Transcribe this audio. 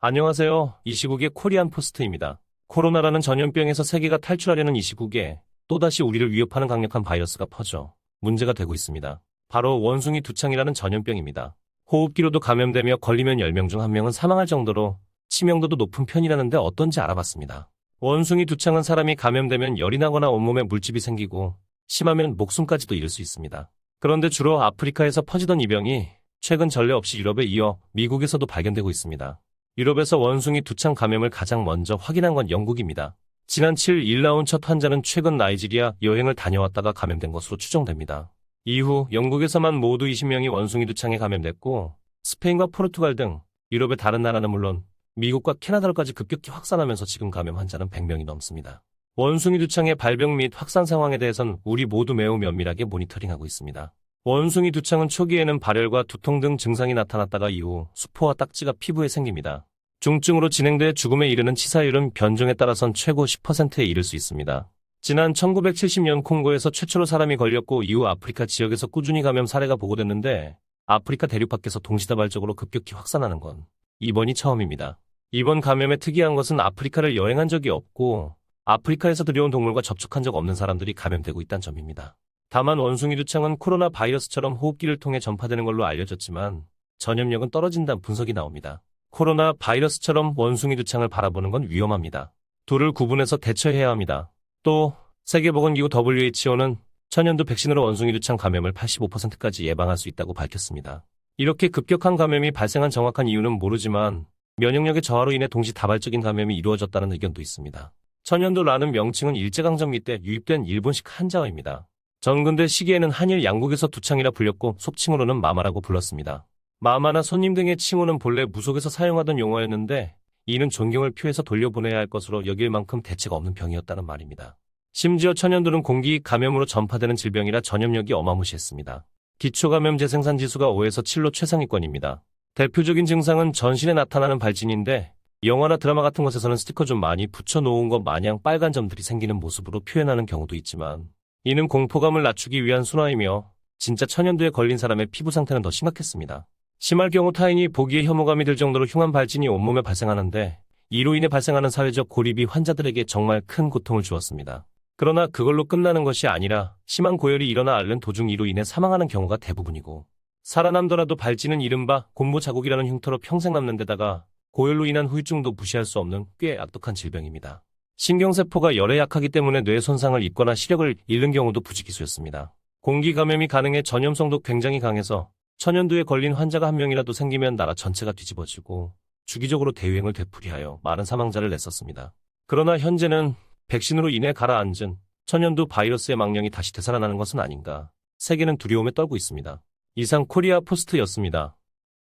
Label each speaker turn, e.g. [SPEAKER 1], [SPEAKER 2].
[SPEAKER 1] 안녕하세요. 이 시국의 코리안 포스트입니다. 코로나라는 전염병에서 세계가 탈출하려는 이 시국에 또다시 우리를 위협하는 강력한 바이러스가 퍼져 문제가 되고 있습니다. 바로 원숭이 두창이라는 전염병입니다. 호흡기로도 감염되며 걸리면 10명 중 1명은 사망할 정도로 치명도도 높은 편이라는데 어떤지 알아봤습니다. 원숭이 두창은 사람이 감염되면 열이 나거나 온몸에 물집이 생기고 심하면 목숨까지도 잃을 수 있습니다. 그런데 주로 아프리카에서 퍼지던 이 병이 최근 전례 없이 유럽에 이어 미국에서도 발견되고 있습니다. 유럽에서 원숭이 두창 감염을 가장 먼저 확인한 건 영국입니다. 지난 7일 나온 첫 환자는 최근 나이지리아 여행을 다녀왔다가 감염된 것으로 추정됩니다. 이후 영국에서만 모두 20명이 원숭이 두창에 감염됐고 스페인과 포르투갈 등 유럽의 다른 나라는 물론 미국과 캐나다로까지 급격히 확산하면서 지금 감염 환자는 100명이 넘습니다. 원숭이 두창의 발병 및 확산 상황에 대해선 우리 모두 매우 면밀하게 모니터링하고 있습니다. 원숭이 두창은 초기에는 발열과 두통 등 증상이 나타났다가 이후 수포와 딱지가 피부에 생깁니다. 중증으로 진행돼 죽음에 이르는 치사율은 변종에 따라선 최고 10%에 이를 수 있습니다. 지난 1970년 콩고에서 최초로 사람이 걸렸고 이후 아프리카 지역에서 꾸준히 감염 사례가 보고됐는데 아프리카 대륙 밖에서 동시다발적으로 급격히 확산하는 건 이번이 처음입니다. 이번 감염의 특이한 것은 아프리카를 여행한 적이 없고 아프리카에서 들여온 동물과 접촉한 적 없는 사람들이 감염되고 있다는 점입니다. 다만 원숭이 두창은 코로나 바이러스처럼 호흡기를 통해 전파되는 걸로 알려졌지만 전염력은 떨어진다는 분석이 나옵니다. 코로나 바이러스처럼 원숭이 두창을 바라보는 건 위험합니다. 둘을 구분해서 대처해야 합니다. 또 세계보건기구 WHO는 천연두 백신으로 원숭이 두창 감염을 85%까지 예방할 수 있다고 밝혔습니다. 이렇게 급격한 감염이 발생한 정확한 이유는 모르지만 면역력의 저하로 인해 동시다발적인 감염이 이루어졌다는 의견도 있습니다. 천연두라는 명칭은 일제강점기 때 유입된 일본식 한자어입니다. 전근대 시기에는 한일 양국에서 두창이라 불렸고 속칭으로는 마마라고 불렀습니다. 마마나 손님 등의 칭호는 본래 무속에서 사용하던 용어였는데 이는 존경을 표해서 돌려보내야 할 것으로 여길 만큼 대책 없는 병이었다는 말입니다. 심지어 천연두는 공기 감염으로 전파되는 질병이라 전염력이 어마무시했습니다. 기초감염제 생산지수가 5에서 7로 최상위권입니다. 대표적인 증상은 전신에 나타나는 발진인데 영화나 드라마 같은 것에서는 스티커 좀 많이 붙여놓은 것 마냥 빨간 점들이 생기는 모습으로 표현하는 경우도 있지만 이는 공포감을 낮추기 위한 순화이며 진짜 천연두에 걸린 사람의 피부 상태는 더 심각했습니다. 심할 경우 타인이 보기에 혐오감이 들 정도로 흉한 발진이 온몸에 발생하는데 이로 인해 발생하는 사회적 고립이 환자들에게 정말 큰 고통을 주었습니다. 그러나 그걸로 끝나는 것이 아니라 심한 고열이 일어나 앓는 도중 이로 인해 사망하는 경우가 대부분이고 살아남더라도 발진은 이른바 곰보 자국이라는 흉터로 평생 남는 데다가 고열로 인한 후유증도 무시할 수 없는 꽤 악독한 질병입니다. 신경세포가 열에 약하기 때문에 뇌 손상을 입거나 시력을 잃는 경우도 부지기수였습니다. 공기 감염이 가능해 전염성도 굉장히 강해서 천연두에 걸린 환자가 한 명이라도 생기면 나라 전체가 뒤집어지고 주기적으로 대유행을 되풀이하여 많은 사망자를 냈었습니다. 그러나 현재는 백신으로 인해 가라앉은 천연두 바이러스의 망령이 다시 되살아나는 것은 아닌가 세계는 두려움에 떨고 있습니다. 이상 코리아 포스트였습니다.